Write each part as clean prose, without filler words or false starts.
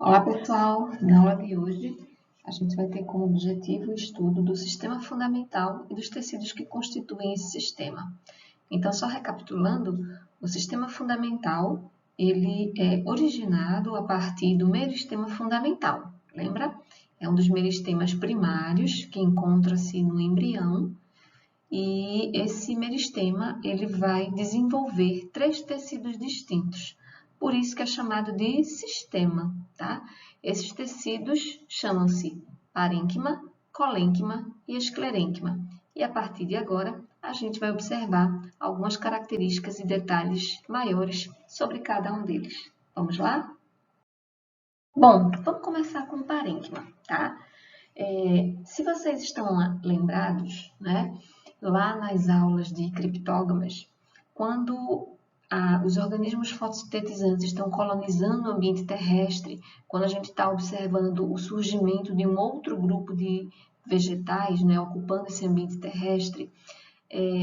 Olá, pessoal! Na aula de hoje, a gente vai ter como objetivo o estudo do sistema fundamental e dos tecidos que constituem esse sistema. Então, só recapitulando, o sistema fundamental, ele é originado a partir do meristema fundamental, lembra? É um dos meristemas primários que encontra-se no embrião e esse meristema, ele vai desenvolver três tecidos distintos. Por isso que é chamado de sistema, tá? Esses tecidos chamam-se parênquima, colênquima e esclerênquima. E a partir de agora, a gente vai observar algumas características e detalhes maiores sobre cada um deles. Vamos lá? Bom, vamos começar com o parênquima, tá? Se vocês estão lembrados, né, lá nas aulas de criptógamas, quando os organismos fotossintetizantes estão colonizando o ambiente terrestre, quando a gente está observando o surgimento de um outro grupo de vegetais, né, ocupando esse ambiente terrestre,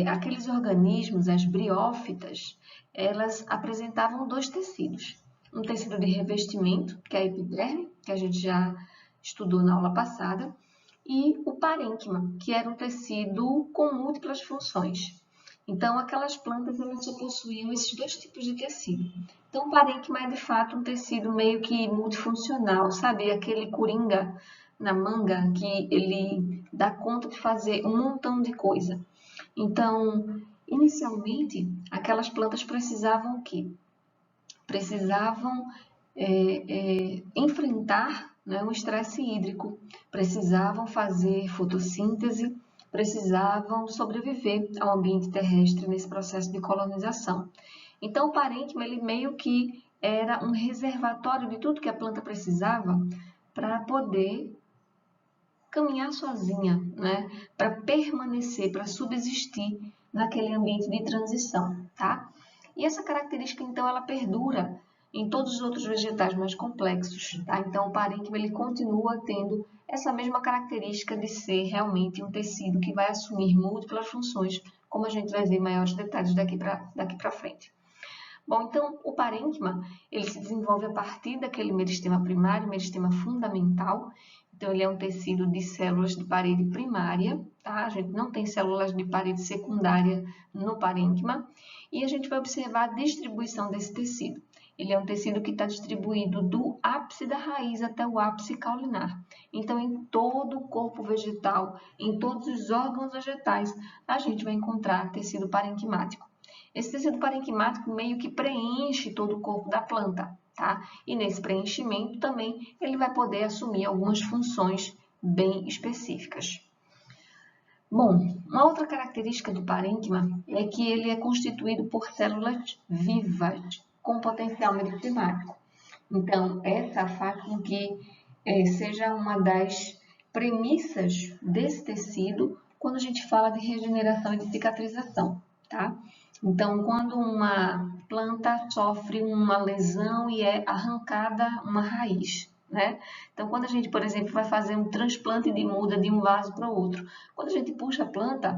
aqueles organismos, as briófitas, elas apresentavam dois tecidos. Um tecido de revestimento, que é a epiderme, que a gente já estudou na aula passada, e o parênquima, que era um tecido com múltiplas funções. Então, aquelas plantas elas só possuíam esses dois tipos de tecido. Então, o parênquima é, de fato, um tecido meio que multifuncional, sabe? Aquele coringa na manga que ele dá conta de fazer um montão de coisa. Então, inicialmente, aquelas plantas precisavam o quê? Precisavam enfrentar, né, um estresse hídrico, precisavam fazer fotossíntese, precisavam sobreviver ao ambiente terrestre nesse processo de colonização. Então, o parênquima, ele meio que era um reservatório de tudo que a planta precisava para poder caminhar sozinha, né? Para permanecer, para subsistir naquele ambiente de transição, tá? E essa característica, então, ela perdura em todos os outros vegetais mais complexos, tá? Então, o parênquima, ele continua tendo essa mesma característica de ser realmente um tecido que vai assumir múltiplas funções, como a gente vai ver em maiores detalhes daqui para frente. Bom, então, o parênquima, ele se desenvolve a partir daquele meristema primário, meristema fundamental. Então, ele é um tecido de células de parede primária, tá? A gente não tem células de parede secundária no parênquima. E a gente vai observar a distribuição desse tecido. Ele é um tecido que está distribuído do ápice da raiz até o ápice caulinar. Então, em todo o corpo vegetal, em todos os órgãos vegetais, a gente vai encontrar tecido parenquimático. Esse tecido parenquimático meio que preenche todo o corpo da planta, tá? E nesse preenchimento também ele vai poder assumir algumas funções bem específicas. Bom, uma outra característica do parênquima é que ele é constituído por células vivas com potencial meristematório. Então, essa faz com que seja uma das premissas desse tecido quando a gente fala de regeneração e de cicatrização, tá? Então, quando uma planta sofre uma lesão e é arrancada uma raiz, né? Então, quando a gente, por exemplo, vai fazer um transplante de muda de um vaso para o outro, quando a gente puxa a planta,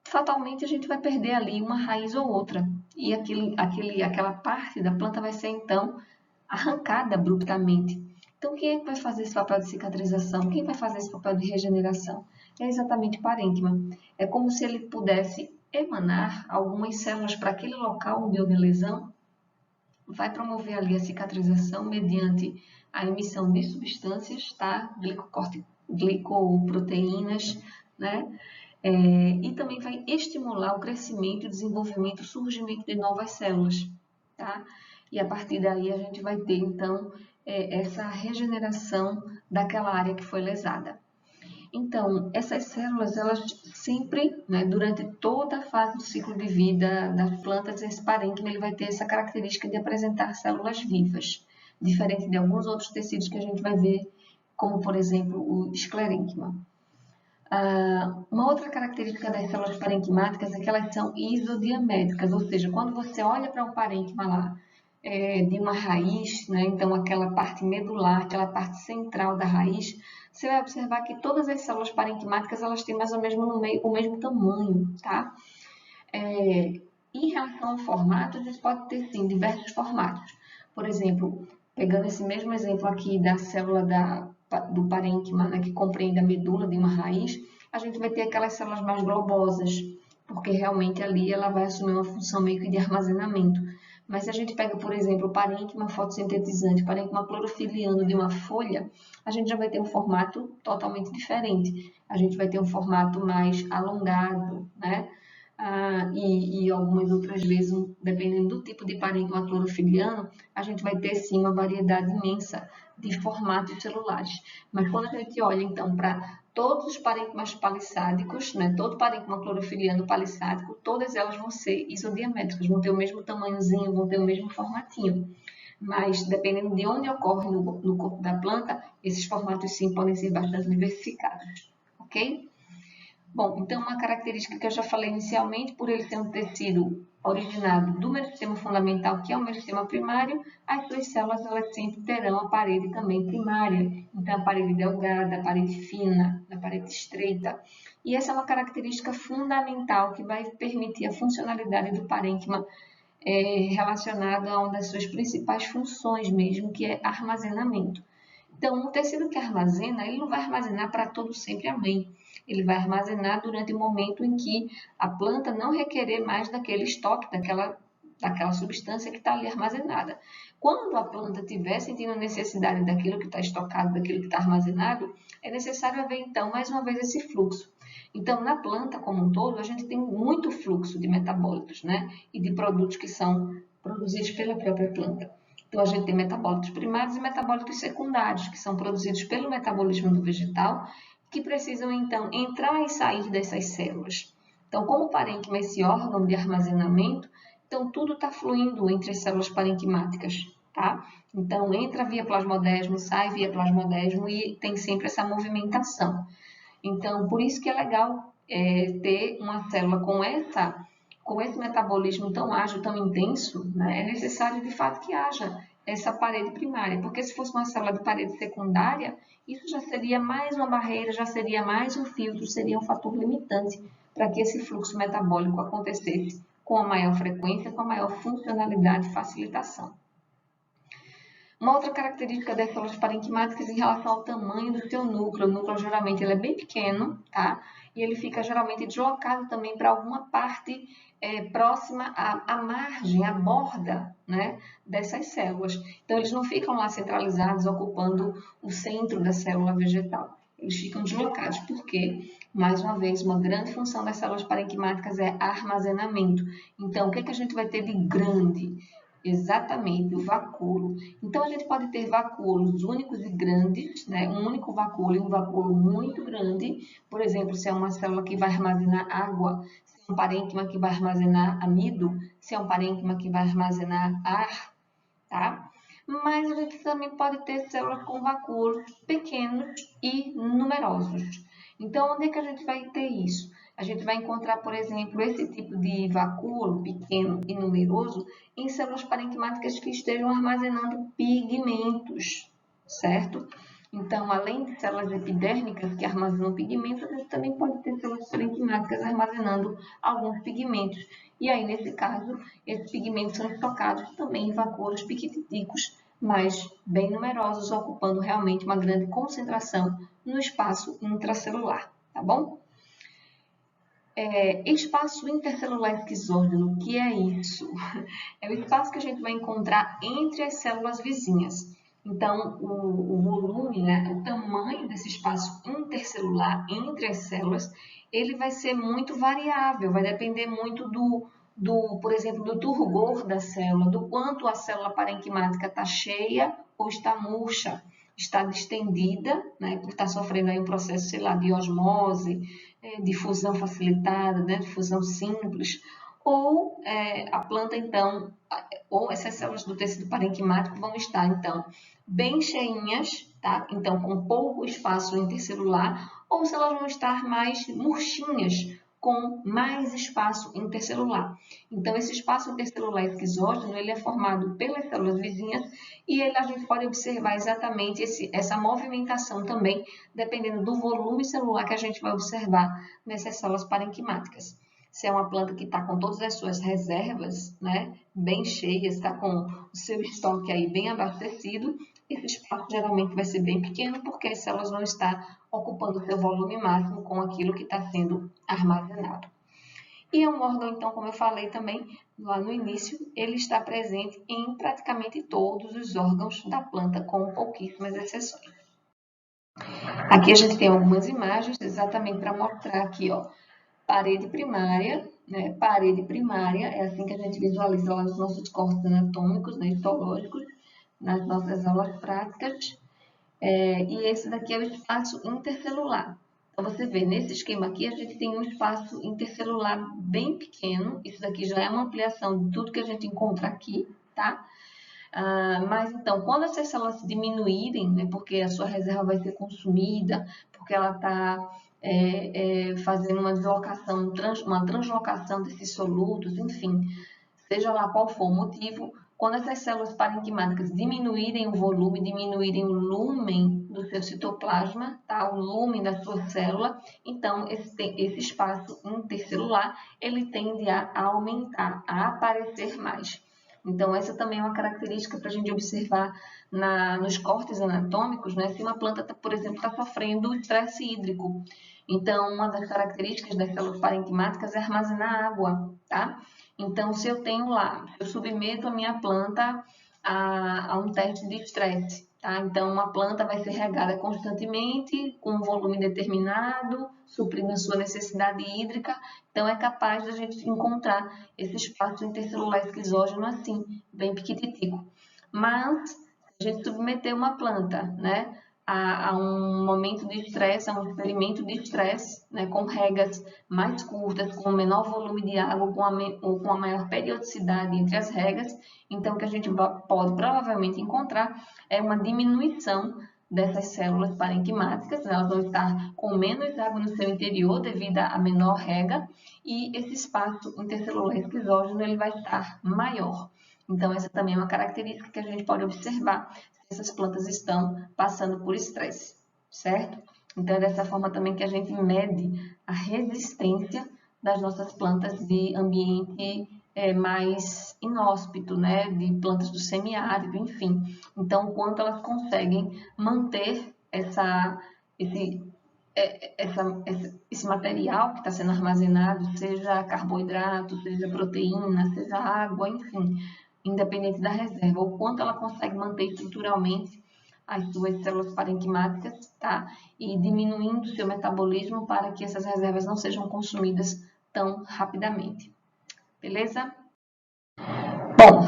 fatalmente a gente vai perder ali uma raiz ou outra. E aquela parte da planta vai ser, então, arrancada abruptamente. Então, quem é que vai fazer esse papel de cicatrização? Quem vai fazer esse papel de regeneração? É exatamente o parênquima. É como se ele pudesse emanar algumas células para aquele local onde houve a lesão, vai promover ali a cicatrização mediante a emissão de substâncias, tá? Glicoproteínas, né? E também vai estimular o crescimento, o desenvolvimento, o surgimento de novas células, tá? E a partir daí a gente vai ter, então, essa regeneração daquela área que foi lesada. Então, essas células, elas sempre, né, durante toda a fase do ciclo de vida das plantas, esse parênquima ele vai ter essa característica de apresentar células vivas, diferente de alguns outros tecidos que a gente vai ver, como, por exemplo, o esclerênquima. Uma outra característica das células parenquimáticas é que elas são isodiamétricas, ou seja, quando você olha para um parênquima lá, de uma raiz, né, então aquela parte medular, aquela parte central da raiz, você vai observar que todas as células parenquimáticas elas têm mais ou menos o mesmo tamanho, tá? Em relação ao formato, a gente pode ter sim diversos formatos. Por exemplo, Pegando esse mesmo exemplo aqui da célula do parênquima, né, que compreende a medula de uma raiz, a gente vai ter aquelas células mais globosas, porque realmente ali ela vai assumir uma função meio que de armazenamento. Mas se a gente pega, por exemplo, o parênquima fotossintetizante, o parênquima clorofiliano de uma folha, a gente já vai ter um formato totalmente diferente. A gente vai ter um formato mais alongado, né? E algumas outras vezes, dependendo do tipo de parênquima clorofiliano, a gente vai ter sim uma variedade imensa de formatos celulares. Mas quando a gente olha então para todos os parênquimas palissádicos, né, todo parênquima clorofiliano palissádico, todas elas vão ser isodiamétricas, vão ter o mesmo tamanhozinho, vão ter o mesmo formatinho. Mas dependendo de onde ocorre no corpo da planta, esses formatos sim podem ser bastante diversificados, ok? Bom, então uma característica que eu já falei inicialmente, por ele ser um tecido originado do meristema fundamental, que é o meristema primário, as suas células elas sempre terão a parede também primária. Então, a parede delgada, a parede fina, a parede estreita. E essa é uma característica fundamental que vai permitir a funcionalidade do parênquima relacionada a uma das suas principais funções mesmo, que é armazenamento. Então, um tecido que armazena, ele não vai armazenar para todo sempre amém. Ele vai armazenar durante o momento em que a planta não requerer mais daquele estoque, daquela substância que está ali armazenada. Quando a planta estiver sentindo necessidade daquilo que está estocado, daquilo que está armazenado, é necessário haver, então, mais uma vez esse fluxo. Então, na planta como um todo, a gente tem muito fluxo de metabólitos, né? E de produtos que são produzidos pela própria planta. Então, a gente tem metabólitos primários e metabólitos secundários, que são produzidos pelo metabolismo do vegetal, que precisam, então, entrar e sair dessas células. Então, como o parênquima é esse órgão de armazenamento, então tudo está fluindo entre as células parenquimáticas, tá? Então, entra via plasmodesmo, sai via plasmodesmo e tem sempre essa movimentação. Então, por isso que é legal ter uma célula com esse metabolismo tão ágil, tão intenso, né? É necessário, de fato, que haja essa parede primária, porque se fosse uma célula de parede secundária, isso já seria mais uma barreira, já seria mais um filtro, seria um fator limitante para que esse fluxo metabólico acontecesse com a maior frequência, com a maior funcionalidade e facilitação. Uma outra característica das células parenquimáticas em relação ao tamanho do seu núcleo. O núcleo geralmente ele é bem pequeno, tá? E ele fica geralmente deslocado também para alguma parte próxima à margem, à borda, né, dessas células. Então, eles não ficam lá centralizados, ocupando o centro da célula vegetal. Eles ficam deslocados, porque, mais uma vez, uma grande função das células parenquimáticas é armazenamento. Então, o que a gente vai ter de grande? Exatamente, o vacúolo. Então, a gente pode ter vacúolos únicos e grandes, né? Um único vacúolo e um vacúolo muito grande. Por exemplo, se é uma célula que vai armazenar água, se é um parênquima que vai armazenar amido, se é um parênquima que vai armazenar ar, tá? Mas a gente também pode ter células com vacúolos pequenos e numerosos. Então, onde é que a gente vai ter isso? A gente vai encontrar, por exemplo, esse tipo de vacúolo pequeno e numeroso em células parenquimáticas que estejam armazenando pigmentos, certo? Então, além de células epidérmicas que armazenam pigmentos, a gente também pode ter células parenquimáticas armazenando alguns pigmentos. E aí, nesse caso, esses pigmentos são estocados também em vacúolos piquititicos, mas bem numerosos, ocupando realmente uma grande concentração no espaço intracelular, tá bom? Espaço intercelular esquizógeno, o que é isso? É o espaço que a gente vai encontrar entre as células vizinhas. Então, o volume, né, o tamanho desse espaço intercelular entre as células, ele vai ser muito variável, vai depender muito por exemplo, do turgor da célula, do quanto a célula parenquimática está cheia ou está murcha, está distendida, né, por estar sofrendo aí um processo, sei lá, de osmose, de fusão facilitada, né, de fusão simples, ou a planta, então, ou essas células do tecido parenquimático vão estar, então, bem cheinhas, tá? Então, com pouco espaço intercelular, ou se elas vão estar mais murchinhas, com mais espaço intercelular. Então, esse espaço intercelular esquizógeno, ele é formado pelas células vizinhas e a gente pode observar exatamente essa movimentação também, dependendo do volume celular que a gente vai observar nessas células parenquimáticas. Se é uma planta que está com todas as suas reservas, né, bem cheias, está com o seu estoque aí bem abastecido, esse espaço geralmente vai ser bem pequeno, porque as células vão estar ocupando o seu volume máximo com aquilo que está sendo armazenado. E é um órgão, então, como eu falei também lá no início, ele está presente em praticamente todos os órgãos da planta, com pouquíssimas exceções. Aqui a gente tem algumas imagens exatamente para mostrar aqui, ó, parede primária, né? Parede primária é assim que a gente visualiza lá nos nossos cortes anatômicos, né, histológicos, nas nossas aulas práticas. E esse daqui é o espaço intercelular. Então, você vê, nesse esquema aqui, a gente tem um espaço intercelular bem pequeno. Isso daqui já é uma ampliação de tudo que a gente encontra aqui, tá? Mas, então, quando essas células diminuírem, né, porque a sua reserva vai ser consumida, porque ela está fazendo uma deslocação, uma translocação desses solutos, enfim, seja lá qual for o motivo, quando essas células parenquimáticas diminuírem o volume, diminuírem o lumen do seu citoplasma, tá? O lumen da sua célula, então esse espaço intercelular, ele tende a aumentar, a aparecer mais. Então, essa também é uma característica para a gente observar nos cortes anatômicos, né? Se uma planta, por exemplo, está sofrendo estresse hídrico. Então, uma das características das células parenquimáticas é armazenar água, tá? Então, se eu tenho lá, eu submeto a minha planta a um teste de estresse, tá? Então, uma planta vai ser regada constantemente, com um volume determinado, suprindo a sua necessidade hídrica. Então, é capaz de a gente encontrar esse espaço intercelular esquizógeno assim, bem piquititico. Mas, se a gente submeter uma planta, né, a um momento de estresse, a um experimento de estresse, né, com regas mais curtas, com menor volume de água, com a maior periodicidade entre as regas, então o que a gente pode provavelmente encontrar é uma diminuição dessas células parenquimáticas, né, elas vão estar com menos água no seu interior devido à menor rega, e esse espaço intercelular esquizógeno ele vai estar maior. Então, essa também é uma característica que a gente pode observar se essas plantas estão passando por estresse, certo? Então, é dessa forma também que a gente mede a resistência das nossas plantas de ambiente mais inóspito, né? De plantas do semiárido, enfim. Então, o quanto elas conseguem manter esse material que está sendo armazenado, seja carboidrato, seja proteína, seja água, enfim, independente da reserva, o quanto ela consegue manter estruturalmente as suas células parenquimáticas, tá? E diminuindo o seu metabolismo para que essas reservas não sejam consumidas tão rapidamente. Beleza? Bom,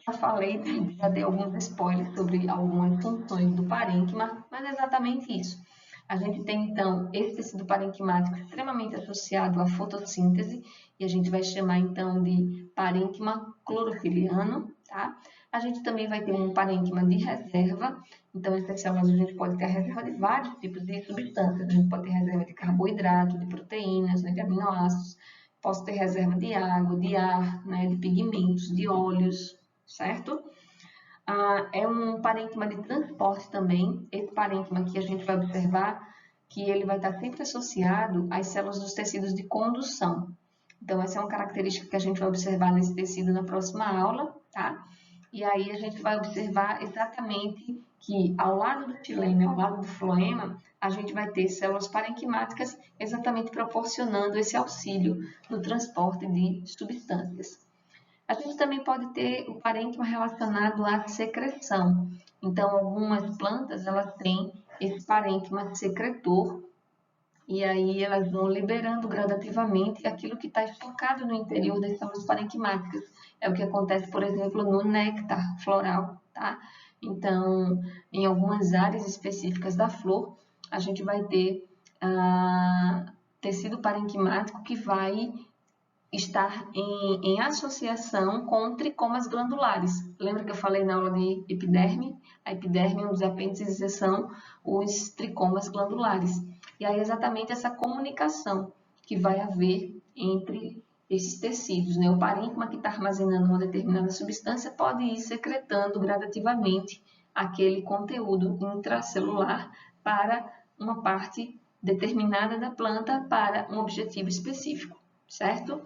já falei, já dei alguns spoilers sobre algumas funções do parênquima, mas é exatamente isso. A gente tem, então, esse tecido parenquimático extremamente associado à fotossíntese, e a gente vai chamar, então, de parênquima clorofiliano, tá? A gente também vai ter um parênquima de reserva, então, essas células a gente pode ter a reserva de vários tipos de substâncias, a gente pode ter reserva de carboidrato, de proteínas, né, de aminoácidos, posso ter reserva de água, de ar, né, de pigmentos, de óleos, certo? É um parênquima de transporte também. Esse parênquima aqui a gente vai observar que ele vai estar sempre associado às células dos tecidos de condução. Então, essa é uma característica que a gente vai observar nesse tecido na próxima aula, tá? E aí a gente vai observar exatamente que ao lado do xilema, ao lado do floema, a gente vai ter células parenquimáticas exatamente proporcionando esse auxílio no transporte de substâncias. A gente também pode ter o parênquima relacionado à secreção. Então, algumas plantas, elas têm esse parênquima secretor, e aí elas vão liberando gradativamente aquilo que está estocado no interior das células parenquimáticas. É o que acontece, por exemplo, no néctar floral, tá? Então, em algumas áreas específicas da flor, a gente vai ter tecido parenquimático que vai estar em associação com tricomas glandulares. Lembra que eu falei na aula de epiderme? A epiderme, um dos apêndices, são os tricomas glandulares. E aí exatamente essa comunicação que vai haver entre esses tecidos, né? O parênquima que está armazenando uma determinada substância pode ir secretando gradativamente aquele conteúdo intracelular para uma parte determinada da planta para um objetivo específico. certo?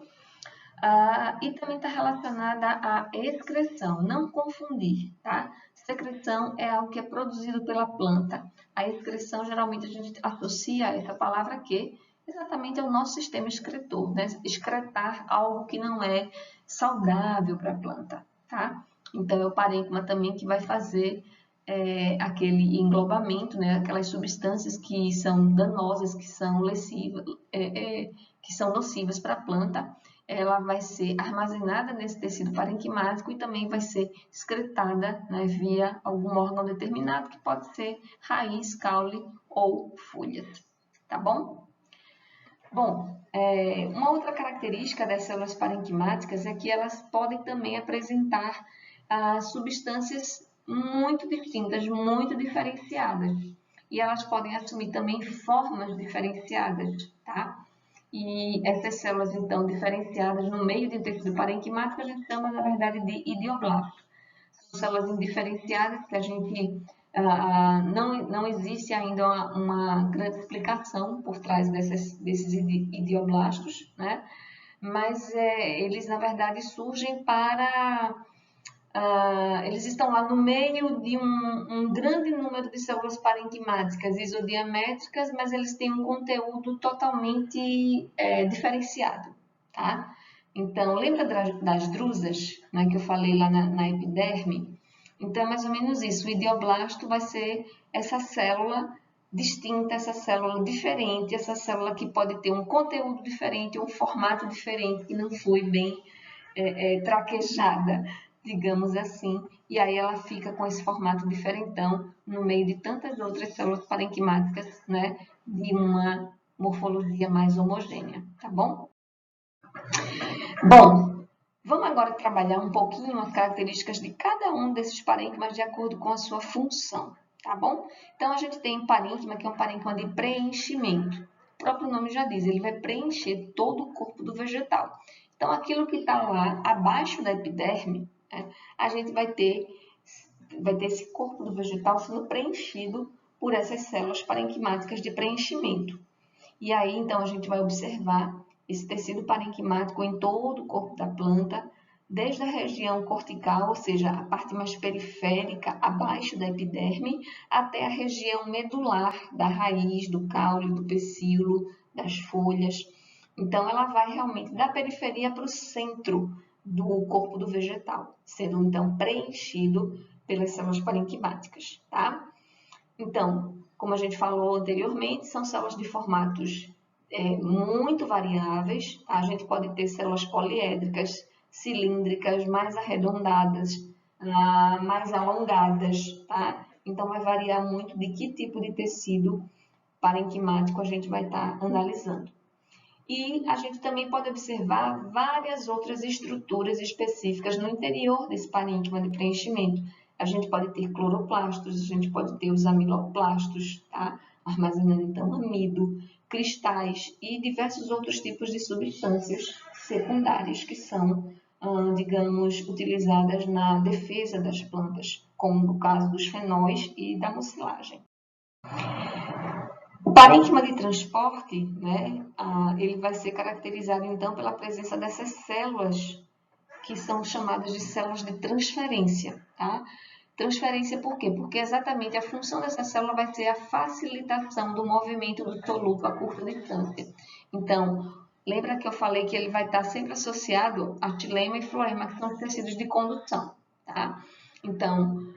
E também está relacionada à excreção, não confundir, tá? Secreção é algo que é produzido pela planta. A excreção, geralmente, a gente associa essa palavra que exatamente ao nosso sistema excretor, né? Excretar algo que não é saudável para a planta, tá? Então, é o parênquima também que vai fazer aquele englobamento, né? Aquelas substâncias que são danosas, que são lesiva, que são nocivas para a planta, ela vai ser armazenada nesse tecido parenquimático e também vai ser excretada, né, via algum órgão determinado, que pode ser raiz, caule ou folhas, tá bom? Bom, uma outra característica das células parenquimáticas é que elas podem também apresentar substâncias muito distintas, muito diferenciadas. E elas podem assumir também formas diferenciadas, tá? E essas células, então, diferenciadas no meio de um tecido parenquimático, a gente chama, na verdade, de idioblasto. São células indiferenciadas que a gente não existe ainda uma grande explicação por trás desses idioblastos, né? Mas eles, na verdade, surgem para... eles estão lá no meio de um grande número de células parenquimáticas isodiamétricas, mas eles têm um conteúdo totalmente diferenciado, tá? Então, lembra das drusas, né, que eu falei lá na epiderme? Então, é mais ou menos isso. O idioblasto vai ser essa célula distinta, essa célula diferente, essa célula que pode ter um conteúdo diferente, um formato diferente, que não foi bem traquejada, digamos assim, e aí ela fica com esse formato diferentão no meio de tantas outras células parenquimáticas, né, de uma morfologia mais homogênea, tá bom? Bom, vamos agora trabalhar um pouquinho as características de cada um desses parênquimas de acordo com a sua função, tá bom? Então, a gente tem um parênquima que é um parênquima de preenchimento. O próprio nome já diz, ele vai preencher todo o corpo do vegetal. Então, aquilo que está lá abaixo da epiderme, né, a gente vai ter esse corpo do vegetal sendo preenchido por essas células parenquimáticas de preenchimento. E aí, então, a gente vai observar esse tecido parenquimático em todo o corpo da planta, desde a região cortical, ou seja, a parte mais periférica, abaixo da epiderme, até a região medular da raiz, do caule, do pecíolo, das folhas. Então, ela vai realmente da periferia para o centro do corpo do vegetal, sendo então preenchido pelas células parenquimáticas, tá? Então, como a gente falou anteriormente, são células de formatos muito variáveis, tá? A gente pode ter células poliédricas, cilíndricas, mais arredondadas, mais alongadas, tá? Então, vai variar muito de que tipo de tecido parenquimático a gente vai estar analisando. E a gente também pode observar várias outras estruturas específicas no interior desse parênquima de preenchimento. A gente pode ter cloroplastos, a gente pode ter os amiloplastos, tá? Armazenando então amido, cristais e diversos outros tipos de substâncias secundárias que são, digamos, utilizadas na defesa das plantas, como no caso dos fenóis e da mucilagem. O parênquima de transporte, né, ele vai ser caracterizado então pela presença dessas células que são chamadas de células de transferência, tá? Transferência por quê? Porque exatamente a função dessa célula vai ser a facilitação do movimento do soluto a curta distância. Então, lembra que eu falei que ele vai estar sempre associado a xilema e floema, que são os tecidos de condução, tá? Então,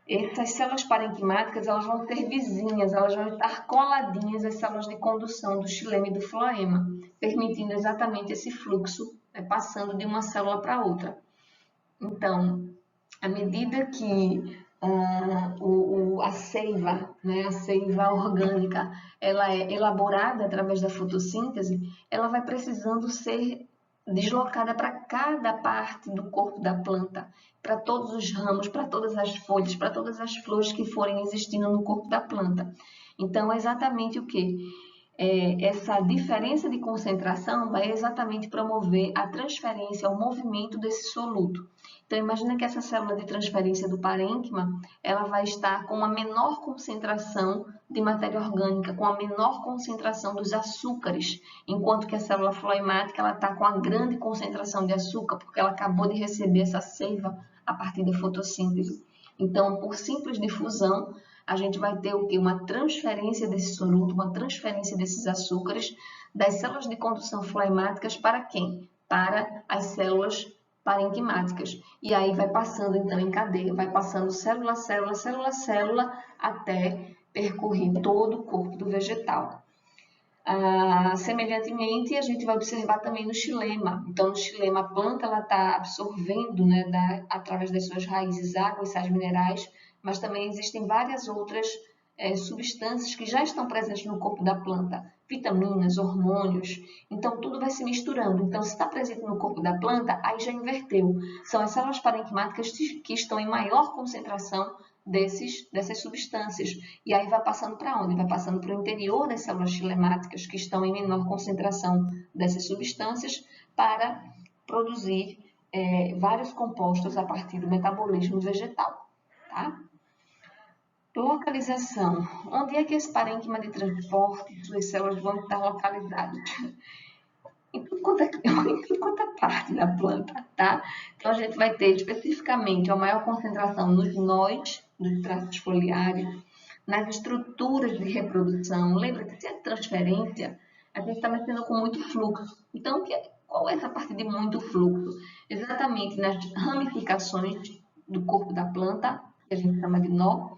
essas células parenquimáticas, elas vão ser vizinhas, elas vão estar coladinhas às células de condução do xilema e do floema, permitindo exatamente esse fluxo, né, passando de uma célula para outra. Então, à medida que a seiva, né, a seiva orgânica, ela é elaborada através da fotossíntese, ela vai precisando ser deslocada para cada parte do corpo da planta, para todos os ramos, para todas as folhas, para todas as flores que forem existindo no corpo da planta. Então, é exatamente o que? Essa diferença de concentração vai exatamente promover a transferência, o movimento desse soluto. Então, imagina que essa célula de transferência do parênquima, ela vai estar com uma menor concentração de matéria orgânica, com a menor concentração dos açúcares, enquanto que a célula floemática, ela está com a grande concentração de açúcar, porque ela acabou de receber essa seiva a partir da fotossíntese. Então, por simples difusão, a gente vai ter o quê? Uma transferência desse soluto, uma transferência desses açúcares das células de condução floemáticas para quem? Para as células parenquimáticas. E aí vai passando, então, em cadeia, vai passando célula, célula, célula, célula, até percorrer todo o corpo do vegetal. Semelhantemente, a gente vai observar também no xilema. Então, no xilema, a planta está absorvendo, né, através das suas raízes, água e sais minerais, mas também existem várias outras substâncias que já estão presentes no corpo da planta, vitaminas, hormônios, então tudo vai se misturando. Então, se está presente no corpo da planta, aí já inverteu. São as células parenquimáticas que estão em maior concentração dessas substâncias. E aí vai passando para onde? Vai passando para o interior das células xilemáticas, que estão em menor concentração dessas substâncias, para produzir vários compostos a partir do metabolismo vegetal. Tá? Localização. Onde é que esse parênquima de transporte e suas células vão estar localizadas? Em tudo quanto é parte da planta, tá? Então, a gente vai ter especificamente a maior concentração nos nós, dos traços foliares, nas estruturas de reprodução. Lembra que se é transferência, a gente está mexendo com muito fluxo. Então, qual é essa parte de muito fluxo? Exatamente nas ramificações do corpo da planta, que a gente chama de nó,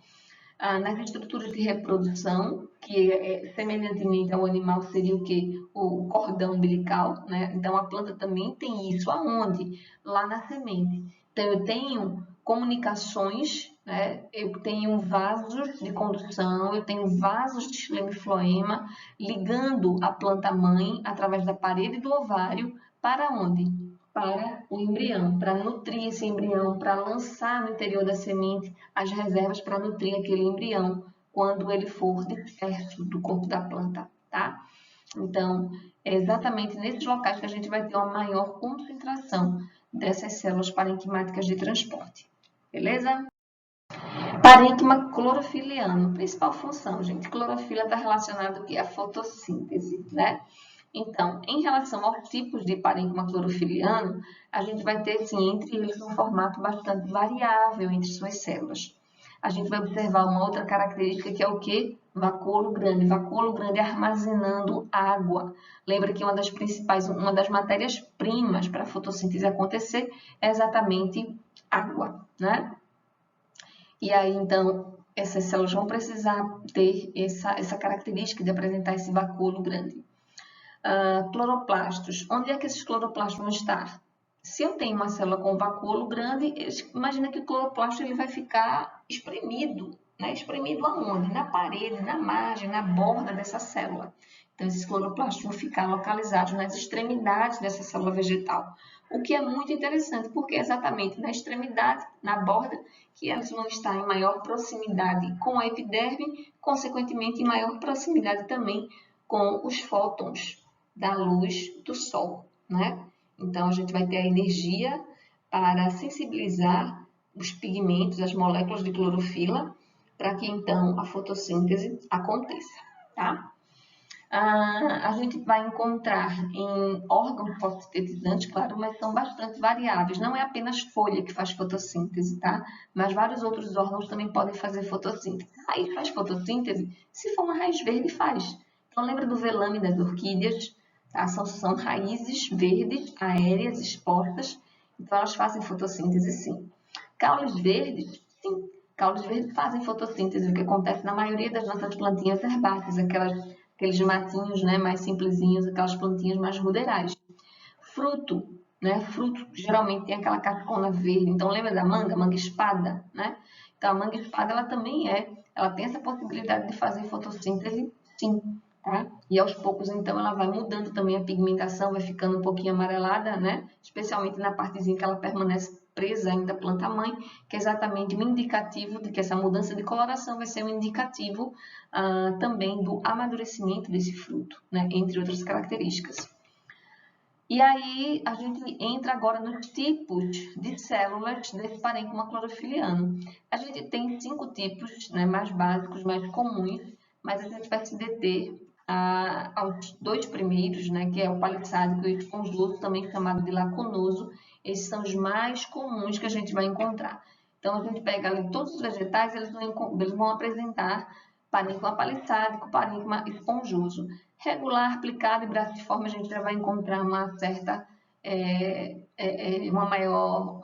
nas estruturas de reprodução, que semelhantemente ao animal seria o quê? O cordão umbilical, né? Então, a planta também tem isso. Aonde? Lá na semente. Então, eu tenho comunicações, né? Eu tenho vasos de condução, eu tenho vasos de xilema e floema ligando a planta-mãe através da parede do ovário para onde? Para o embrião, para nutrir esse embrião, para lançar no interior da semente as reservas para nutrir aquele embrião quando ele for de perto do corpo da planta, tá? Então, é exatamente nesses locais que a gente vai ter uma maior concentração dessas células parenquimáticas de transporte, beleza? Parênquima clorofiliano, principal função, gente, clorofila está relacionado à fotossíntese, né? Então, em relação aos tipos de parênquima clorofiliano, a gente vai ter, sim, entre eles um formato bastante variável entre suas células. A gente vai observar uma outra característica que é o quê? Vacúolo grande armazenando água. Lembra que uma das matérias-primas para a fotossíntese acontecer é exatamente água, né? E aí, então, essas células vão precisar ter essa característica de apresentar esse vacúolo grande. Cloroplastos. Onde é que esses cloroplastos vão estar? Se eu tenho uma célula com vacúolo grande, imagina que o cloroplasto ele vai ficar espremido, né? Espremido aonde? Na parede, na margem, na borda dessa célula. Então, esses cloroplastos vão ficar localizados nas extremidades dessa célula vegetal. O que é muito interessante, porque é exatamente na extremidade, na borda, que elas vão estar em maior proximidade com a epiderme, consequentemente em maior proximidade também com os fótons da luz do sol, né? Então, a gente vai ter a energia para sensibilizar os pigmentos, as moléculas de clorofila, para que, então, a fotossíntese aconteça, tá? A gente vai encontrar em órgãos fotossintetizantes, claro, mas são bastante variáveis. Não é apenas folha que faz fotossíntese, tá? Mas vários outros órgãos também podem fazer fotossíntese. Aí faz fotossíntese? Se for uma raiz verde, faz. Então, lembra do velame das orquídeas? Tá? São raízes verdes, aéreas, expostas. Então, elas fazem fotossíntese, sim. Caules verdes, sim. Caules verdes fazem fotossíntese, o que acontece na maioria das nossas plantinhas herbáceas, aqueles matinhos, né, mais simplesinhos, aquelas plantinhas mais ruderais. Fruto, né? Fruto geralmente tem aquela cascona verde. Então, lembra da manga espada, né? Então, a manga espada, ela também ela tem essa possibilidade de fazer fotossíntese, sim. Tá? E aos poucos, então, ela vai mudando também a pigmentação, vai ficando um pouquinho amarelada, né? Especialmente na partezinha que ela permanece presa ainda à planta-mãe, que é exatamente um indicativo de que essa mudança de coloração vai ser um indicativo também do amadurecimento desse fruto, né? Entre outras características. E aí, a gente entra agora nos tipos de células desse parênquima clorofiliano. A gente tem 5 tipos, né, mais básicos, mais comuns, mas a gente vai se deter aos 2 primeiros, né, que é o palissádico e o esponjoso, também chamado de lacunoso. Esses são os mais comuns que a gente vai encontrar. Então, a gente pega ali todos os vegetais, eles vão apresentar parênquima palissádico, parênquima esponjoso. Regular, aplicado e braciforme, a gente já vai encontrar uma certa, uma maior...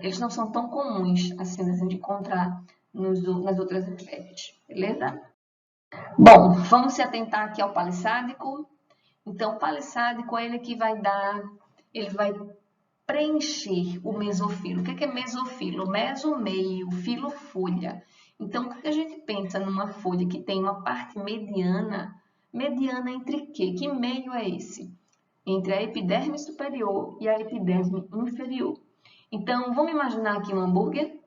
Eles não são tão comuns assim a gente encontrar nas outras espécies, beleza? Bom, vamos se atentar aqui ao palissádico. Então, o palissádico é ele que vai preencher o mesofilo. O que é mesofilo? Meso, meio, filo, folha. Então, o que a gente pensa numa folha que tem uma parte mediana? Mediana entre quê? Que meio é esse? Entre a epiderme superior e a epiderme inferior. Então, vamos imaginar aqui um hambúrguer.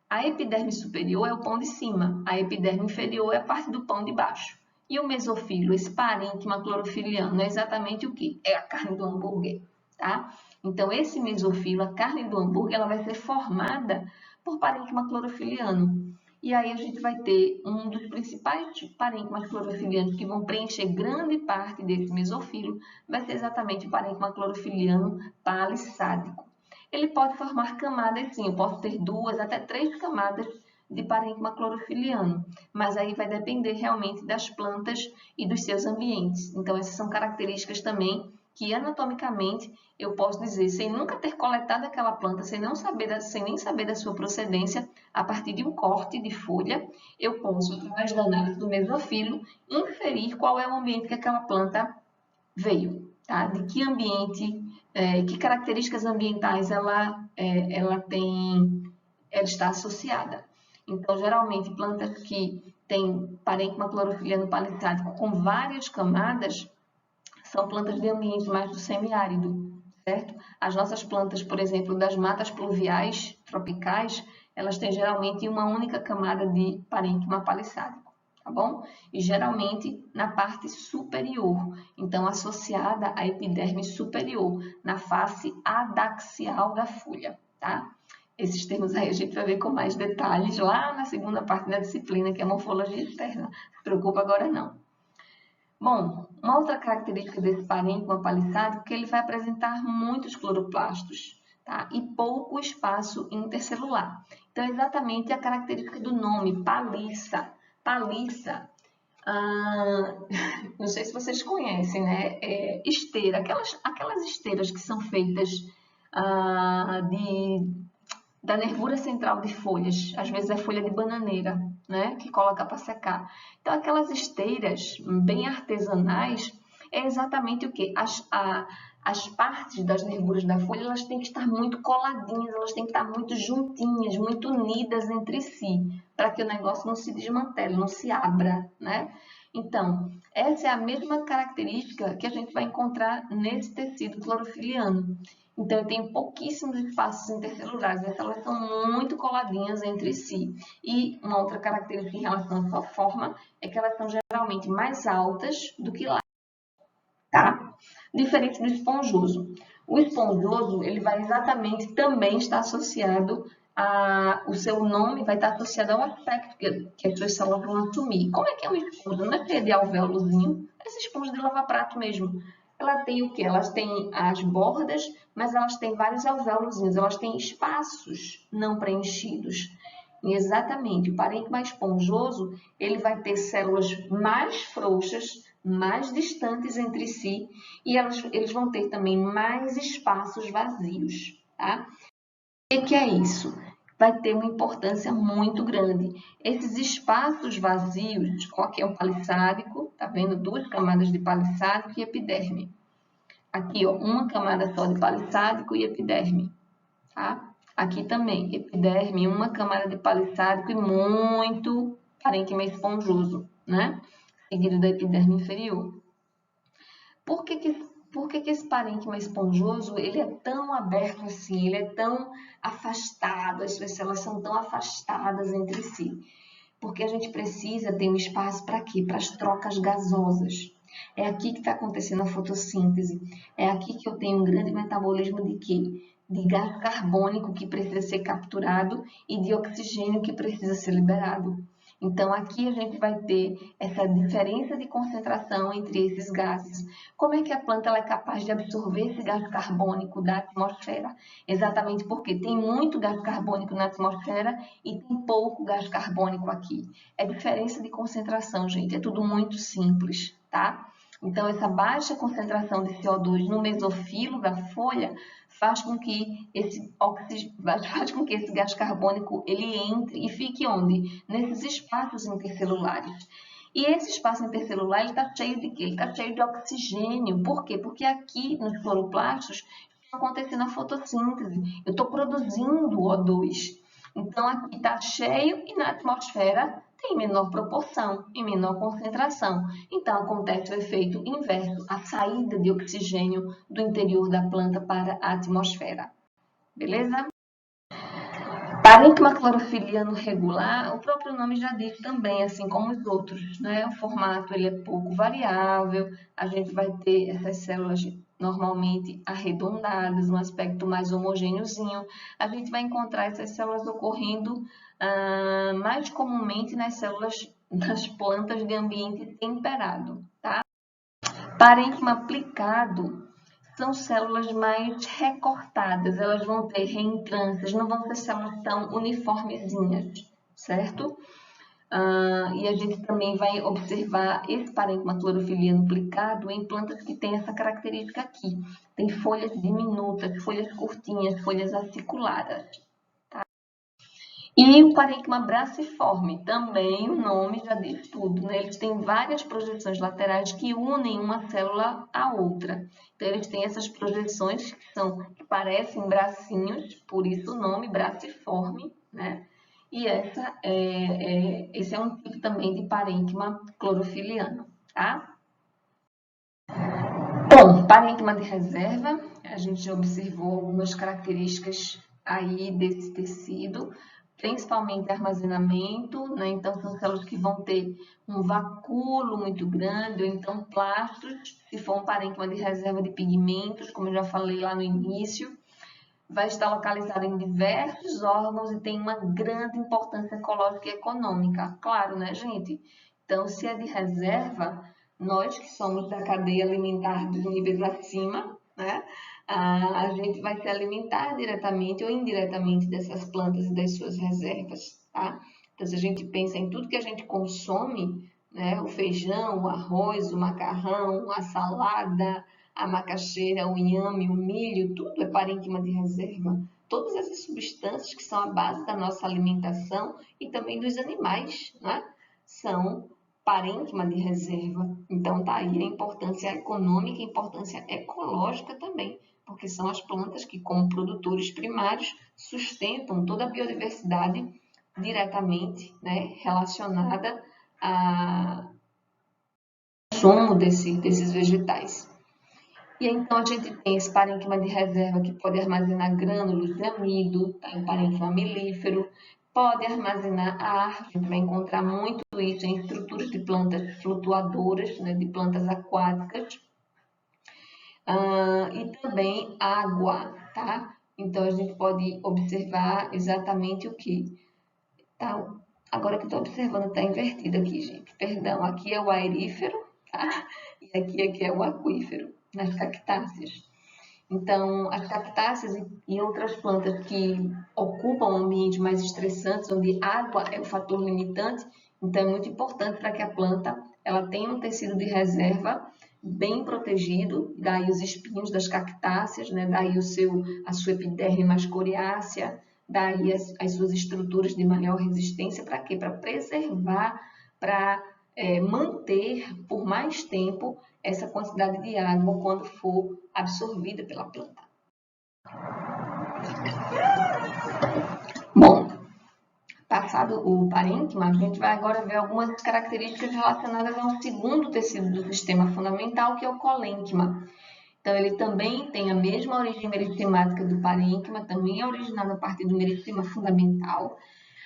A epiderme superior é o pão de cima, a epiderme inferior é a parte do pão de baixo. E o mesofilo, esse parênquima clorofiliano, é exatamente o quê? É a carne do hambúrguer, tá? Então, esse mesofilo, a carne do hambúrguer, ela vai ser formada por parênquima clorofiliano. E aí a gente vai ter um dos principais parênquimas clorofilianos que vão preencher grande parte desse mesofilo, vai ser exatamente o parênquima clorofiliano palissádico. Ele pode formar camadas, sim, eu posso ter 2 até 3 camadas de parênquima clorofiliano, mas aí vai depender realmente das plantas e dos seus ambientes. Então, essas são características também que anatomicamente eu posso dizer, sem nunca ter coletado aquela planta, sem nem saber da sua procedência, a partir de um corte de folha, eu posso, através da análise do mesofilo, inferir qual é o ambiente que aquela planta veio, tá? De que ambiente, que características ambientais ela está associada. Então, geralmente, plantas que têm parênquima clorofiliano palissádico com várias camadas são plantas de ambiente mais do semiárido, certo? As nossas plantas, por exemplo, das matas pluviais tropicais, elas têm geralmente uma única camada de parênquima palissádico, tá bom? E geralmente na parte superior, então associada à epiderme superior, na face adaxial da folha, tá? Esses termos aí a gente vai ver com mais detalhes lá na segunda parte da disciplina, que é morfologia externa. Não se preocupa agora não. Bom, uma outra característica desse parênquima palissádico é que ele vai apresentar muitos cloroplastos, tá? E pouco espaço intercelular. Então, é exatamente a característica do nome, palissa. Palissa, não sei se vocês conhecem, né? Esteira, aquelas esteiras que são feitas da nervura central de folhas, às vezes é folha de bananeira, né, que coloca para secar. Então, aquelas esteiras bem artesanais é exatamente o quê? As partes das nervuras da folha, elas têm que estar muito coladinhas, elas têm que estar muito juntinhas, muito unidas entre si, para que o negócio não se desmantele, não se abra, né? Então, essa é a mesma característica que a gente vai encontrar nesse tecido clorofiliano. Então, eu tenho pouquíssimos espaços intercelulares, elas são muito coladinhas entre si. E uma outra característica em relação à sua forma é que elas são geralmente mais altas do que largas, tá? Diferente do esponjoso. O esponjoso, ele vai exatamente também estar associado o seu nome vai estar associado ao aspecto que as suas células vão assumir. Como é que é uma esponja? Não é cheia de alvéolozinho, essa esponja de lava-prato mesmo. Ela tem o quê? Elas têm as bordas, mas elas têm vários alvéolozinhos, elas têm espaços não preenchidos. E exatamente, o parênquima esponjoso, ele vai ter células mais frouxas, mais distantes entre si, e eles vão ter também mais espaços vazios, tá? O que é isso? Vai ter uma importância muito grande. Esses espaços vazios, aqui é um palissádico, tá vendo? 2 camadas de palissádico e epiderme. Aqui, ó, uma camada só de palissádico e epiderme, tá? Aqui também, epiderme, uma camada de palissádico e muito parênquima esponjoso, né? Seguido da epiderme inferior. Por que esse parênquima esponjoso ele é tão aberto assim, ele é tão afastado, as suas células são tão afastadas entre si? Porque a gente precisa ter um espaço para quê? Para as trocas gasosas. É aqui que está acontecendo a fotossíntese. É aqui que eu tenho um grande metabolismo de quê? De gás carbônico que precisa ser capturado e de oxigênio que precisa ser liberado. Então, aqui a gente vai ter essa diferença de concentração entre esses gases. Como é que a planta ela é capaz de absorver esse gás carbônico da atmosfera? Exatamente porque tem muito gás carbônico na atmosfera e tem pouco gás carbônico aqui. É diferença de concentração, gente. É tudo muito simples, tá? Então, essa baixa concentração de CO2 no mesofilo da folha faz com que esse gás carbônico ele entre e fique onde? Nesses espaços intercelulares. E esse espaço intercelular ele está cheio de quê? Ele está cheio de oxigênio. Por quê? Porque aqui nos cloroplastos está acontecendo a fotossíntese. Eu estou produzindo O2. Então, aqui está cheio e na atmosfera tem menor proporção e menor concentração. Então, acontece o efeito inverso, a saída de oxigênio do interior da planta para a atmosfera. Beleza? Parênquima clorofiliano regular, o próprio nome já diz também, assim como os outros, né? O formato ele é pouco variável, a gente vai ter essas células normalmente arredondadas, um aspecto mais homogêneozinho. A gente vai encontrar essas células ocorrendo mais comumente nas células das plantas de ambiente temperado, tá? Parênquima aplicado são células mais recortadas, elas vão ter reentrâncias, não vão ser células tão uniformezinhas, certo? E a gente também vai observar esse parênquima clorofiliano aplicado em plantas que têm essa característica aqui. Tem folhas diminutas, folhas curtinhas, folhas aciculadas. E o parênquima braciforme, também o nome já diz tudo, né? Eles têm várias projeções laterais que unem uma célula à outra. Então, eles têm essas projeções que parecem bracinhos, por isso o nome braciforme, né? E esse é um tipo também de parênquima clorofiliano, tá? Bom, parênquima de reserva, a gente já observou algumas características aí desse tecido, principalmente armazenamento, né? Então, são células que vão ter um vacúolo muito grande, ou então plástos, se for um parênquima de reserva de pigmentos, como eu já falei lá no início, vai estar localizado em diversos órgãos e tem uma grande importância ecológica e econômica. Claro, né, gente? Então, se é de reserva, nós que somos da cadeia alimentar dos níveis acima, né? A gente vai se alimentar diretamente ou indiretamente dessas plantas e das suas reservas, tá? Então, se a gente pensa em tudo que a gente consome, né? O feijão, o arroz, o macarrão, a salada, a macaxeira, o inhame, o milho, tudo é parênquima de reserva. Todas essas substâncias que são a base da nossa alimentação e também dos animais, né? São parênquima de reserva. Então, tá aí a importância econômica e a importância ecológica também, porque são as plantas que, como produtores primários, sustentam toda a biodiversidade diretamente, né, relacionada ao consumo desses vegetais. E então a gente tem esse parênquima de reserva que pode armazenar grânulos de amido, tá? Um parênquima melífero, pode armazenar ar, a gente vai encontrar muito isso em estruturas de plantas flutuadoras, né, de plantas aquáticas, e também água, tá? Então a gente pode observar exatamente o que? Tá? Agora que eu estou observando, está invertido aqui, gente. Perdão, aqui é o aerífero, tá? E aqui é o aquífero, nas cactáceas. Então, as cactáceas e outras plantas que ocupam ambientes mais estressantes, onde água é o fator limitante, então é muito importante para que a planta ela tenha um tecido de reserva bem protegido, daí os espinhos das cactáceas, né? Daí a sua epiderme mais coriácea, daí as suas estruturas de maior resistência, para quê? Para preservar, para manter por mais tempo essa quantidade de água quando for absorvida pela planta. Bom, passado o parênquima, a gente vai agora ver algumas características relacionadas a um segundo tecido do sistema fundamental, que é o colênquima. Então, ele também tem a mesma origem meristematica do parênquima, também é originado a partir do meristema fundamental.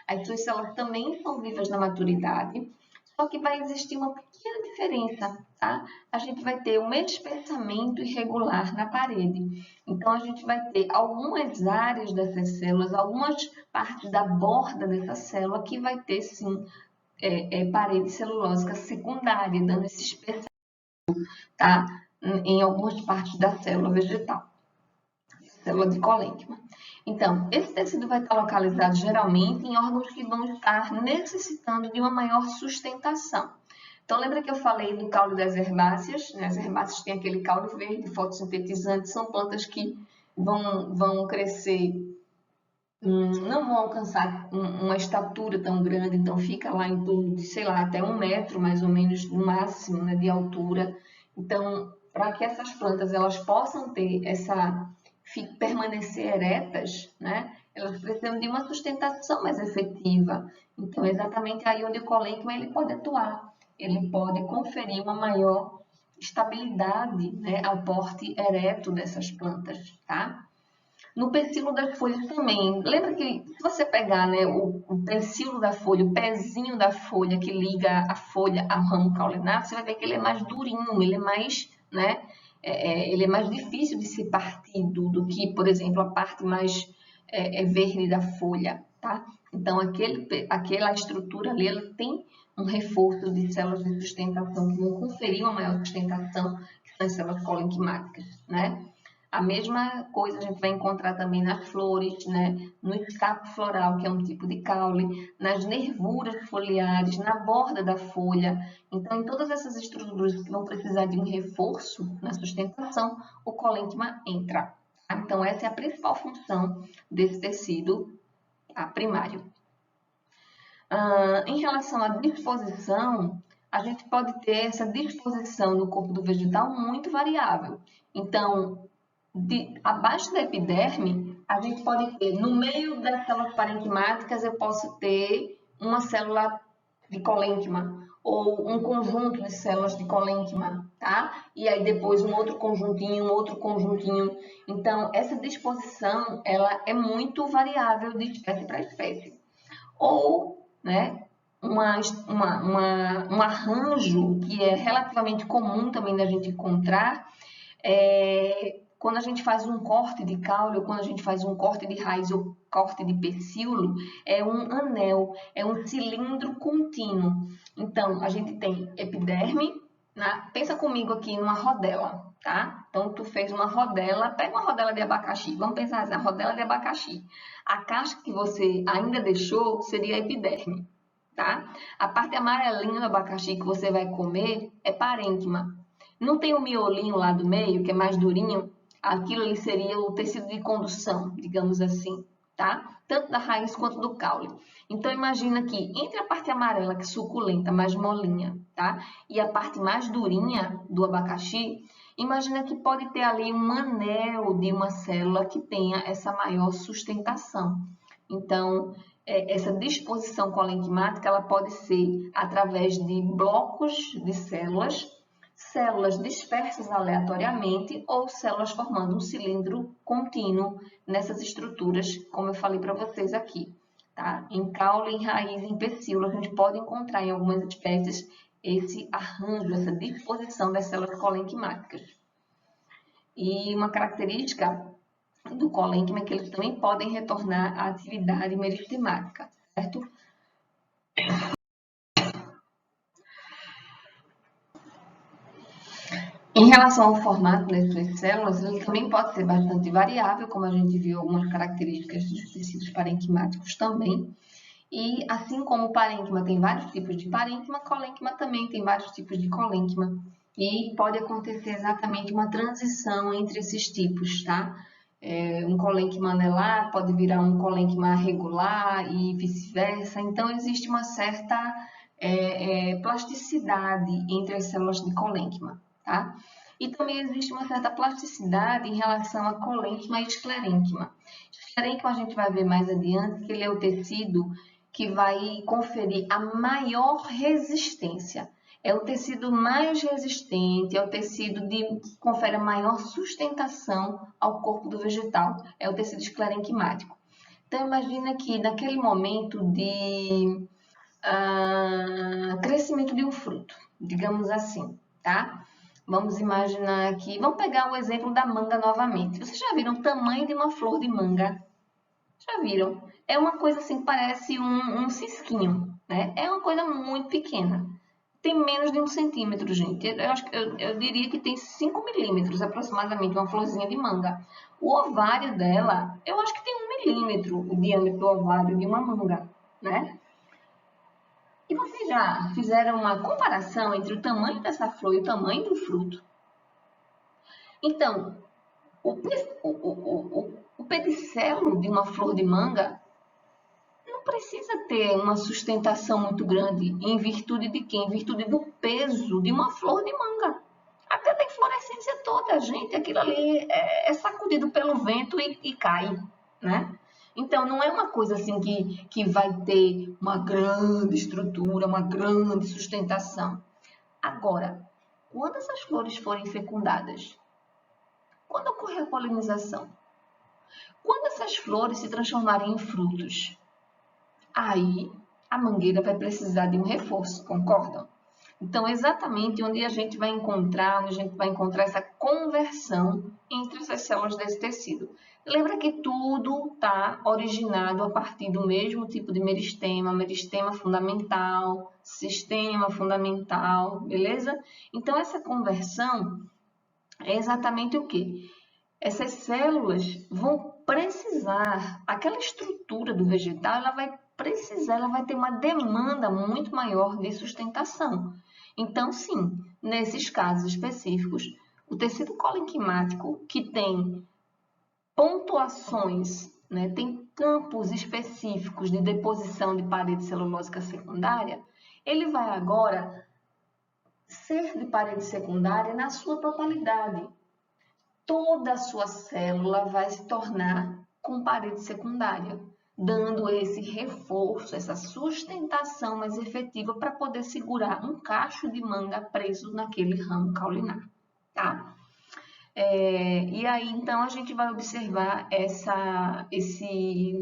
As suas células também são vivas na maturidade, Só que vai existir uma pequena diferença, tá? A gente vai ter um espessamento irregular na parede. Então, a gente vai ter algumas áreas dessas células, algumas partes da borda dessa célula que vai ter, sim, parede celulósica secundária, dando esse espessamento, tá? Em algumas partes da célula vegetal, célula de colênquima. Então, esse tecido vai estar localizado geralmente em órgãos que vão estar necessitando de uma maior sustentação. Então, lembra que eu falei do caule das herbáceas? As herbáceas têm aquele caule verde, fotossintetizante, são plantas que vão crescer, não vão alcançar uma estatura tão grande, então fica lá em torno de, sei lá, até 1 metro mais ou menos no máximo, né, de altura. Então, para que essas plantas elas possam ter permanecer eretas, né, elas precisam de uma sustentação mais efetiva. Então, é exatamente aí onde o colênquima ele pode atuar. Ele pode conferir uma maior estabilidade, né, ao porte ereto dessas plantas, tá? No pecíolo das folhas também. Lembra que se você pegar, né, o pecíolo da folha, o pezinho da folha que liga a folha ao ramo caulinário, você vai ver que ele é mais durinho, ele é mais, né, ele é mais difícil de ser partido do que, por exemplo, a parte mais verde da folha, tá? Então, aquela estrutura ali, ela tem um reforço de células de sustentação que vão conferir uma maior sustentação, que são as células colenquimáticas, né? A mesma coisa a gente vai encontrar também nas flores, né? No escapo floral, que é um tipo de caule, nas nervuras foliares, na borda da folha. Então, em todas essas estruturas que vão precisar de um reforço na sustentação, o colênquima entra. Então, essa é a principal função desse tecido primário. Em relação à disposição, a gente pode ter essa disposição no corpo do vegetal muito variável. Então, abaixo da epiderme, a gente pode ter, no meio das células parenquimáticas, eu posso ter uma célula de colênquima, ou um conjunto de células de colênquima, tá? E aí depois um outro conjuntinho, um outro conjuntinho. Então, essa disposição, ela é muito variável de espécie para espécie. Ou, né, um arranjo que é relativamente comum também da gente encontrar, quando a gente faz um corte de caule, ou quando a gente faz um corte de raiz ou corte de pecíolo, é um anel, é um cilindro contínuo. Então, a gente tem epiderme, né? Pensa comigo aqui numa rodela, tá? Então, tu fez uma rodela, pega uma rodela de abacaxi, vamos pensar assim, a rodela de abacaxi. A casca que você ainda deixou seria a epiderme, tá? A parte amarelinha do abacaxi que você vai comer é parênquima. Não tem o miolinho lá do meio, que é mais durinho? Aquilo ali seria o tecido de condução, digamos assim, tá? Tanto da raiz quanto do caule. Então, imagina que entre a parte amarela, que é suculenta, mais molinha, tá? E a parte mais durinha do abacaxi, imagina que pode ter ali um anel de uma célula que tenha essa maior sustentação. Então, essa disposição colenquimática, ela pode ser através de blocos de células dispersas aleatoriamente ou células formando um cilindro contínuo nessas estruturas, como eu falei para vocês aqui. Tá? Em caule, em raiz, em pecíolo, a gente pode encontrar em algumas espécies esse arranjo, essa disposição das células colenquimáticas. E uma característica do colênquima é que eles também podem retornar à atividade meristemática, certo? Em relação ao formato das suas células, ele também pode ser bastante variável, como a gente viu algumas características dos tecidos parenquimáticos também. E assim como o parênquima tem vários tipos de parênquima, colênquima também tem vários tipos de colênquima. E pode acontecer exatamente uma transição entre esses tipos, tá? Um colênquima anelar pode virar um colênquima regular e vice-versa. Então, existe uma certa plasticidade entre as células de colênquima, tá? E também existe uma certa plasticidade em relação a colênquima e esclerênquima. Esclerênquima a gente vai ver mais adiante que ele é o tecido que vai conferir a maior resistência. É o tecido mais resistente, é o tecido que confere a maior sustentação ao corpo do vegetal. É o tecido esclerenquimático. Então, imagina que naquele momento de crescimento fruto, digamos assim, tá? Vamos imaginar aqui, vamos pegar o exemplo da manga novamente. Vocês já viram o tamanho de uma flor de manga? Já viram? É uma coisa assim que parece um cisquinho, né? É uma coisa muito pequena. Tem menos de 1 centímetro, gente. Eu diria que tem 5 milímetros aproximadamente, uma florzinha de manga. O ovário dela, eu acho que tem 1 milímetro o diâmetro do ovário de uma manga, né? E vocês já fizeram uma comparação entre o tamanho dessa flor e o tamanho do fruto? Então, o pedicelo de uma flor de manga não precisa ter uma sustentação muito grande. Em virtude de quê? Em virtude do peso de uma flor de manga. Até da inflorescência toda, gente, aquilo ali é sacudido pelo vento e cai, né? Então, não é uma coisa assim que vai ter uma grande estrutura, uma grande sustentação. Agora, quando essas flores forem fecundadas, quando ocorrer a polinização, quando essas flores se transformarem em frutos, aí a mangueira vai precisar de um reforço, concordam? Então, exatamente onde a gente vai encontrar essa conversão entre essas células desse tecido. Lembra que tudo está originado a partir do mesmo tipo de meristema, meristema fundamental, sistema fundamental, beleza? Então, essa conversão é exatamente o quê? Essas células vão precisar, aquela estrutura do vegetal, ela vai ter uma demanda muito maior de sustentação. Então, sim, nesses casos específicos, o tecido colenquimático, que tem pontuações, né, tem campos específicos de deposição de parede celulósica secundária, ele vai agora ser de parede secundária na sua totalidade. Toda a sua célula vai se tornar com parede secundária, dando esse reforço, essa sustentação mais efetiva para poder segurar um cacho de manga preso naquele ramo caulinar, tá? E aí, então, a gente vai observar esse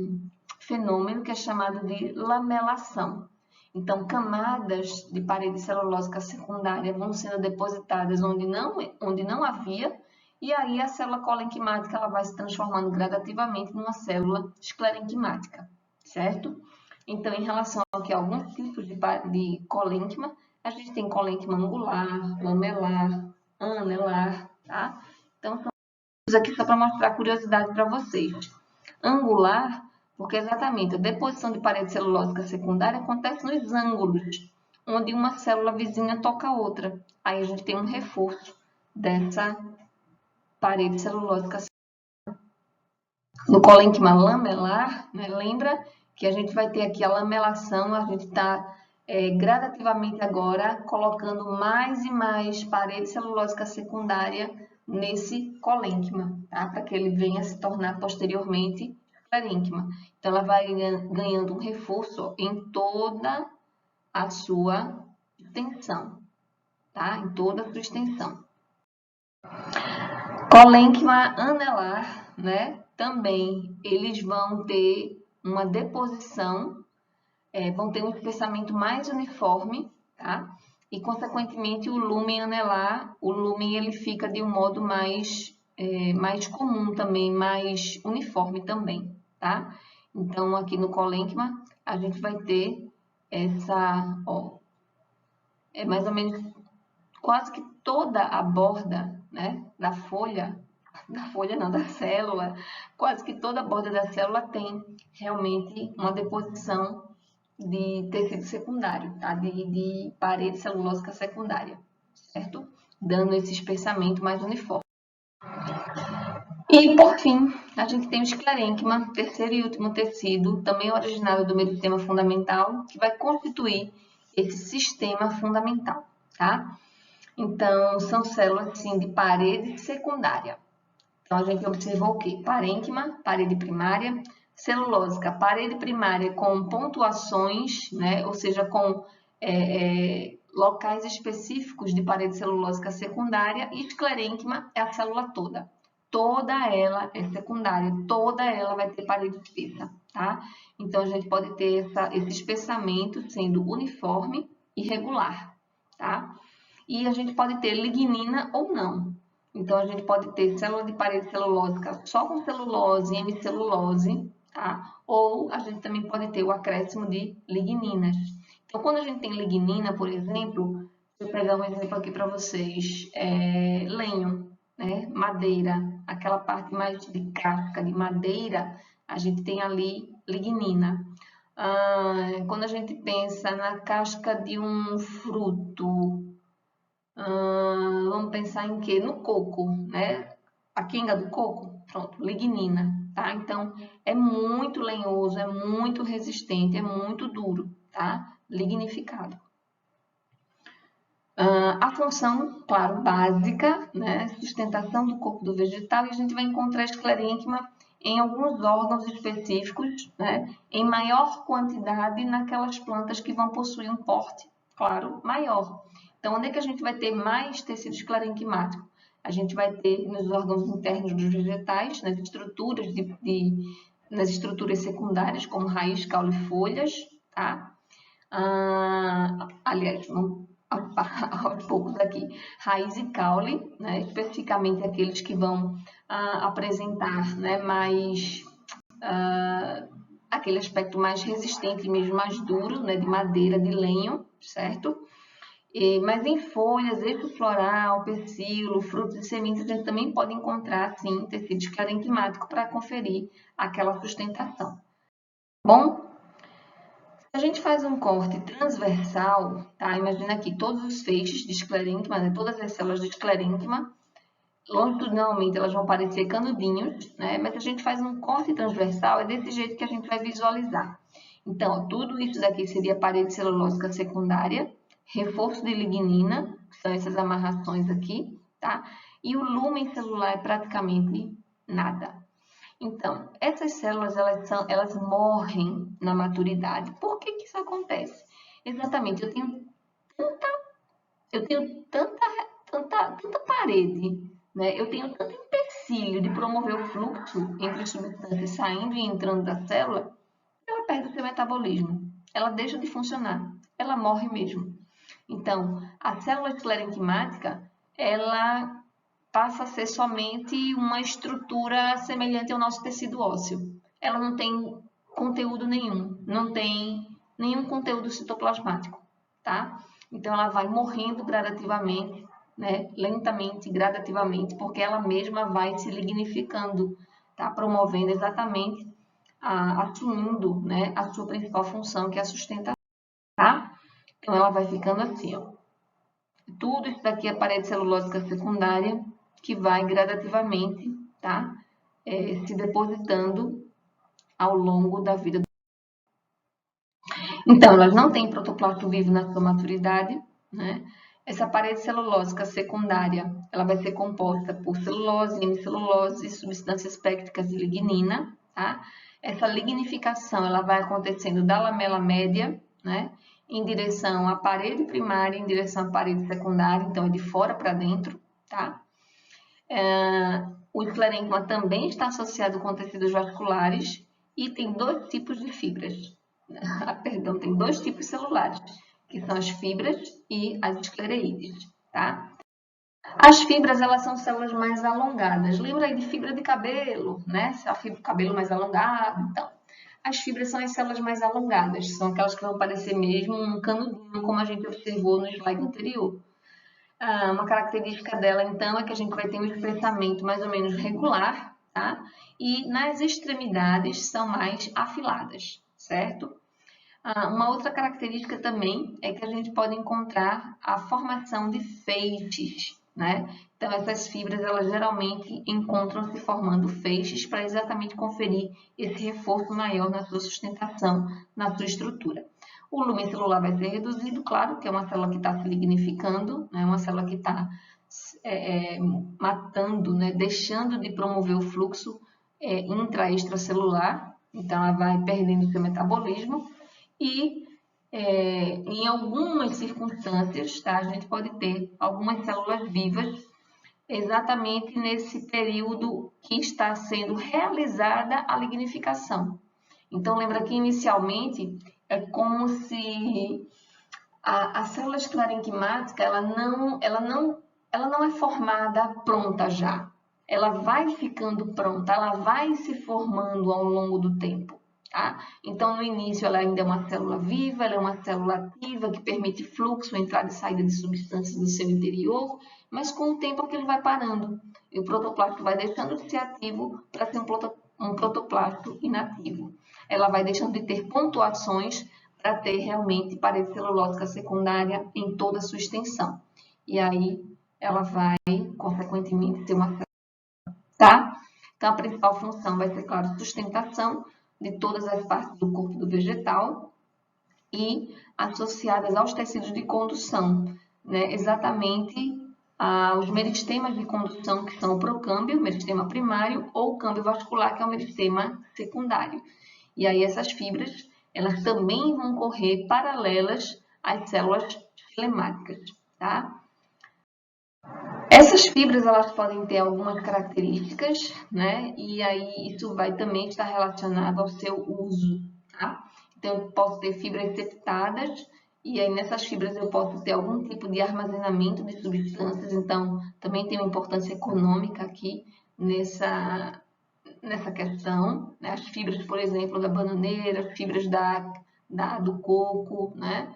fenômeno que é chamado de lamelação. Então, camadas de parede celulósica secundária vão sendo depositadas onde não havia, e aí a célula colenquimática ela vai se transformando gradativamente numa célula esclerenquimática, certo? Então, em relação aqui a alguns tipos de colênquima, a gente tem colênquima angular, lamelar, anelar, tá? Então, estamos aqui só para mostrar curiosidade para vocês. Angular, porque exatamente a deposição de parede celulósica secundária acontece nos ângulos, onde uma célula vizinha toca a outra. Aí a gente tem um reforço dessa parede celulósica secundária. No colênquima lamelar, né, lembra que a gente vai ter aqui a lamelação, a gente está gradativamente agora colocando mais e mais parede celulósica secundária nesse colênquima, tá? Para que ele venha se tornar posteriormente esclerênquima. Então, ela vai ganhando um reforço em toda a sua extensão, tá? Em toda a sua extensão. Colênquima anelar, né? Também eles vão ter uma deposição, vão ter um espessamento mais uniforme, tá? E, consequentemente, o lúmen anelar, o lúmen ele fica de um modo mais comum também, mais uniforme também, tá? Então, aqui no colênquima, a gente vai ter essa, ó, mais ou menos quase que toda a borda, né, da célula, quase que toda a borda da célula tem realmente uma deposição de tecido secundário, tá? De parede celulósica secundária, certo? Dando esse espessamento mais uniforme. E, por fim, a gente tem o esclerênquima, terceiro e último tecido, também originado do meristema fundamental, que vai constituir esse sistema fundamental, tá? Então, são células, sim, de parede secundária. Então, a gente observou o quê? Parênquima, parede primária, celulósica, parede primária com pontuações, né? Ou seja, com locais específicos de parede celulósica secundária, e esclerênquima é a célula toda. Toda ela é secundária, toda ela vai ter parede espessa, tá? Então, a gente pode ter esse espessamento sendo uniforme e regular. tá? E a gente pode ter lignina ou não. Então, a gente pode ter célula de parede celulósica só com celulose, hemicelulose, tá? Ou a gente também pode ter o acréscimo de ligninas. Então, quando a gente tem lignina, por exemplo, vou pegar um exemplo aqui para vocês, lenho, né? Madeira, aquela parte mais de casca de madeira, a gente tem ali lignina. Quando a gente pensa na casca de um fruto, vamos pensar em quê? No coco, né? A quenga do coco, pronto, lignina, tá? Então, é muito lenhoso, é muito resistente, é muito duro, tá? Lignificado. A função, claro, básica, né? Sustentação do corpo do vegetal, e a gente vai encontrar esclerênquima em alguns órgãos específicos, né? Em maior quantidade naquelas plantas que vão possuir um porte, claro, maior. Então, onde é que a gente vai ter mais tecido esclerenquimático? A gente vai ter nos órgãos internos dos vegetais, nas estruturas, nas estruturas secundárias, como raiz, caule e folhas, tá? Aliás, aos poucos aqui, raiz e caule, né? Especificamente aqueles que vão apresentar, né, mais aquele aspecto mais resistente, mesmo mais duro, né, de madeira, de lenho, certo? Mas em folhas, eixo floral, pecíolo, frutos e sementes, a gente também pode encontrar, sim, tecido esclerenquimático para conferir aquela sustentação. Bom, se a gente faz um corte transversal, tá? Imagina aqui todos os feixes de esclerênquima, né? Todas as células de esclerênquima, longitudinalmente elas vão parecer canudinhos, né? Mas se a gente faz um corte transversal, é desse jeito que a gente vai visualizar. Então, tudo isso daqui seria parede celulósica secundária, reforço de lignina, que são essas amarrações aqui, tá? E o lúmen celular é praticamente nada. Então, essas células, elas morrem na maturidade. Por que isso acontece? Exatamente, eu tenho tanta parede, né? Eu tenho tanto empecilho de promover o fluxo entre as substâncias saindo e entrando da célula, ela perde o seu metabolismo. Ela deixa de funcionar. Ela morre mesmo. Então, a célula esclerenquimática, ela passa a ser somente uma estrutura semelhante ao nosso tecido ósseo. Ela não tem conteúdo nenhum, não tem nenhum conteúdo citoplasmático, tá? Então, ela vai morrendo gradativamente, né? Lentamente, gradativamente, porque ela mesma vai se lignificando, tá? Promovendo exatamente, assumindo, né, a sua principal função, que é a sustentação, tá? Então, ela vai ficando assim, ó. Tudo isso daqui é parede celulósica secundária, que vai gradativamente, tá? Se depositando ao longo da vida. Então, elas não têm protoplasto vivo na sua maturidade, né? Essa parede celulósica secundária, ela vai ser composta por celulose, hemicelulose, substâncias pépticas e lignina, tá? Essa lignificação, ela vai acontecendo da lamela média, né? Em direção à parede primária, em direção à parede secundária, então é de fora para dentro, tá? O esclerênquima também está associado com tecidos vasculares e tem dois tipos de fibras. Perdão, tem dois tipos celulares, que são as fibras e as esclereídes, tá? As fibras, elas são células mais alongadas. Lembra aí de fibra de cabelo, né? A fibra de cabelo mais alongado, então. As fibras são as células mais alongadas, são aquelas que vão parecer mesmo um canudinho, como a gente observou no slide anterior. Uma característica dela, então, é que a gente vai ter um espessamento mais ou menos regular, tá? E nas extremidades são mais afiladas, certo? Uma outra característica também é que a gente pode encontrar a formação de feixes, né? Então, essas fibras, elas geralmente encontram-se formando feixes para exatamente conferir esse reforço maior na sua sustentação, na sua estrutura. O lumen celular vai ser reduzido, claro, que é uma célula que está se lignificando, né? Uma célula que está matando, né? Deixando de promover o fluxo intra-extracelular, então ela vai perdendo seu metabolismo e em algumas circunstâncias, tá? A gente pode ter algumas células vivas exatamente nesse período que está sendo realizada a lignificação. Então, lembra que inicialmente é como se A célula esclerenquimática, ela não é formada pronta já. Ela vai ficando pronta, ela vai se formando ao longo do tempo, tá? Então, no início, ela ainda é uma célula viva, ela é uma célula ativa que permite fluxo, entrada e saída de substâncias do seu interior, mas com o tempo aquilo vai parando e o protoplasto vai deixando de ser ativo para ser um protoplasto inativo. Ela vai deixando de ter pontuações para ter realmente parede celulósica secundária em toda a sua extensão. E aí ela vai, consequentemente, ser uma célula, tá? Então, a principal função vai ser, claro, sustentação de todas as partes do corpo do vegetal e associadas aos tecidos de condução, né? Exatamente os meristemas de condução, que são o procâmbio, meristema primário, ou o câmbio vascular, que é o meristema secundário. E aí essas fibras, elas também vão correr paralelas às células xilemáticas, tá? Essas fibras, elas podem ter algumas características, né? E aí isso vai também estar relacionado ao seu uso, tá? Então, eu posso ter fibras septadas, e aí nessas fibras eu posso ter algum tipo de armazenamento de substâncias, então também tem uma importância econômica aqui nessa questão, né? As fibras, por exemplo, da bananeira, fibras do coco, né?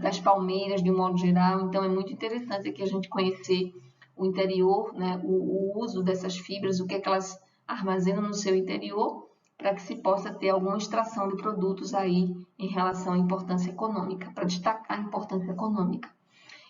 Das palmeiras, de um modo geral. Então, é muito interessante aqui a gente conhecer o interior, né? O uso dessas fibras, o que é que elas armazenam no seu interior, para que se possa ter alguma extração de produtos aí em relação à importância econômica, para destacar a importância econômica.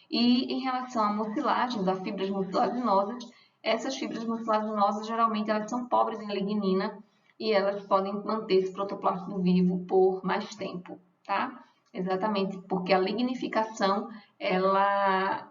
E em relação à mucilagem, das fibras mucilaginosas, essas fibras mucilaginosas geralmente elas são pobres em lignina e elas podem manter esse protoplasto vivo por mais tempo, tá? Exatamente, porque a lignificação ela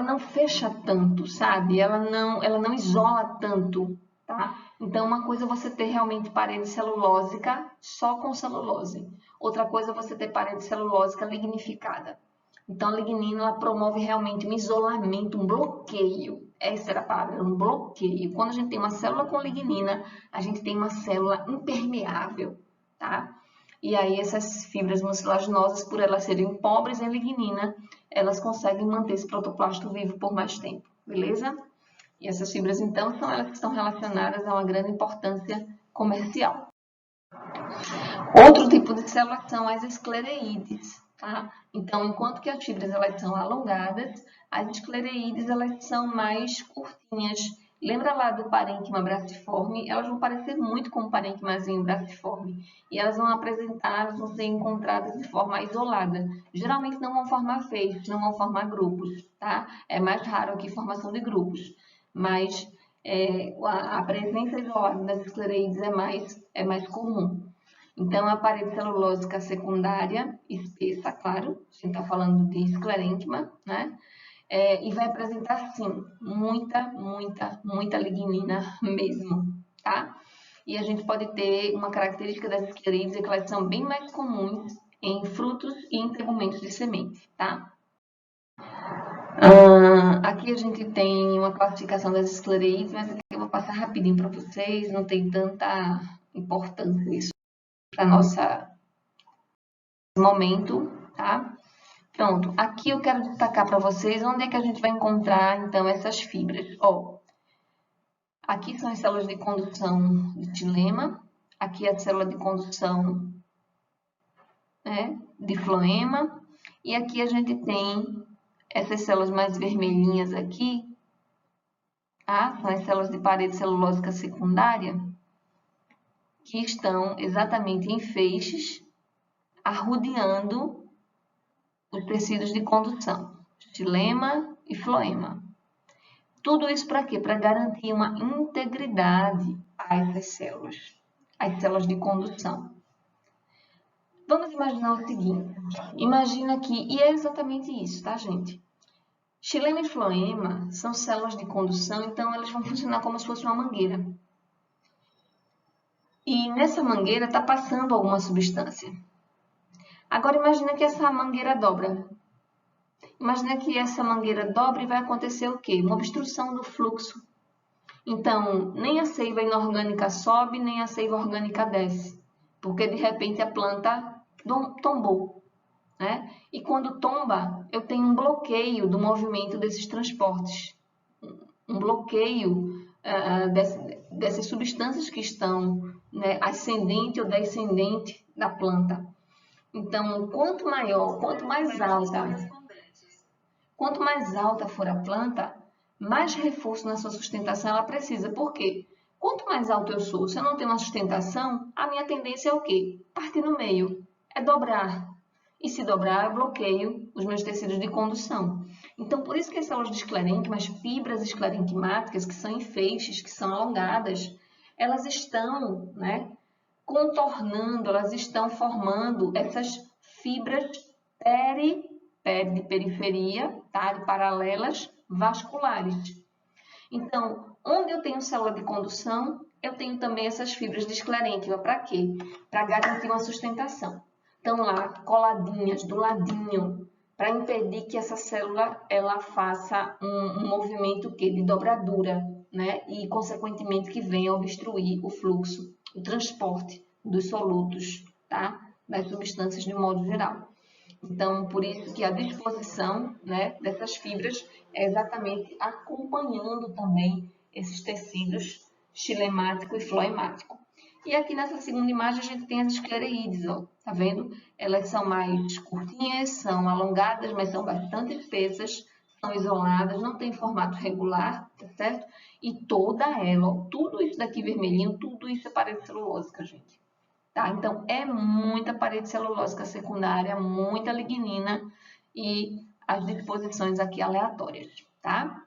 não fecha tanto, sabe? Ela não isola tanto, tá? Então, uma coisa é você ter realmente parede celulósica só com celulose. Outra coisa é você ter parede celulósica lignificada. Então, a lignina ela promove realmente um isolamento, um bloqueio. Essa era a palavra, um bloqueio. Quando a gente tem uma célula com lignina, a gente tem uma célula impermeável, tá? E aí essas fibras mucilaginosas, por elas serem pobres em lignina, elas conseguem manter esse protoplasto vivo por mais tempo, beleza? E essas fibras, então, são elas que estão relacionadas a uma grande importância comercial. Outro tipo de célula são as esclereídes, tá? Então, enquanto que as fibras elas são alongadas, as esclereídes elas são mais curtinhas. Lembra lá do parênquima braciforme? Elas vão parecer muito com o parênquimazinho braciforme. E elas vão ser encontradas de forma isolada. Geralmente não vão formar feixes, não vão formar grupos, tá? É mais raro aqui formação de grupos. Mas a presença isolada das esclereídes é mais comum. Então, a parede celulósica secundária, espessa, claro, a gente está falando de esclerênquima, né? E vai apresentar, sim, muita lignina mesmo, tá? E a gente pode ter uma característica das esclereídes, é que elas são bem mais comuns em frutos e em tegumentos de semente, tá? Aqui a gente tem uma classificação das esclereídes, mas aqui eu vou passar rapidinho para vocês, não tem tanta importância isso para nossa momento, tá? Pronto, aqui eu quero destacar para vocês onde é que a gente vai encontrar, então, essas fibras. Ó, aqui são as células de condução de xilema, aqui é a célula de condução, né, de floema, e aqui a gente tem essas células mais vermelhinhas aqui, tá? São as células de parede celulósica secundária, que estão exatamente em feixes, arrodeando os tecidos de condução, xilema e floema. Tudo isso para quê? Para garantir uma integridade a essas células, as células de condução. Vamos imaginar o seguinte, imagina que, e é exatamente isso, tá, gente? Xilema e floema são células de condução, então elas vão funcionar como se fosse uma mangueira. E nessa mangueira está passando alguma substância. Agora imagina que essa mangueira dobra. Imagina que essa mangueira dobra e vai acontecer o quê? Uma obstrução do fluxo. Então, nem a seiva inorgânica sobe, nem a seiva orgânica desce, porque de repente a planta tombou, né? E quando tomba, eu tenho um bloqueio do movimento desses transportes, um bloqueio dessas substâncias que estão, né, ascendente ou descendente da planta. Então, quanto mais alta for a planta, mais reforço na sua sustentação ela precisa. Por quê? Quanto mais alto eu sou, se eu não tenho uma sustentação, a minha tendência é o quê? Partir no meio, é dobrar. E se dobrar, eu bloqueio os meus tecidos de condução. Então, por isso que as células de esclerênquima, as fibras esclerenquimáticas, que são em feixes, que são alongadas, elas estão, né, contornando, elas estão formando essas fibras de periferia, tá, de paralelas vasculares. Então, onde eu tenho célula de condução, eu tenho também essas fibras de esclerênquima. Para quê? Para garantir uma sustentação. Estão lá, coladinhas, do ladinho, para impedir que essa célula ela faça um movimento de dobradura, né? E, consequentemente, que venha obstruir o fluxo, o transporte dos solutos, tá? Das substâncias de modo geral. Então, por isso que a disposição, né, dessas fibras é exatamente acompanhando também esses tecidos xilemático e floemático. E aqui nessa segunda imagem a gente tem as esclereídes, ó, tá vendo? Elas são mais curtinhas, são alongadas, mas são bastante espessas, são isoladas, não tem formato regular, tá certo? E toda ela, ó, tudo isso daqui vermelhinho, tudo isso é parede celulósica, gente. Tá? Então, é muita parede celulósica secundária, muita lignina e as disposições aqui aleatórias, tá?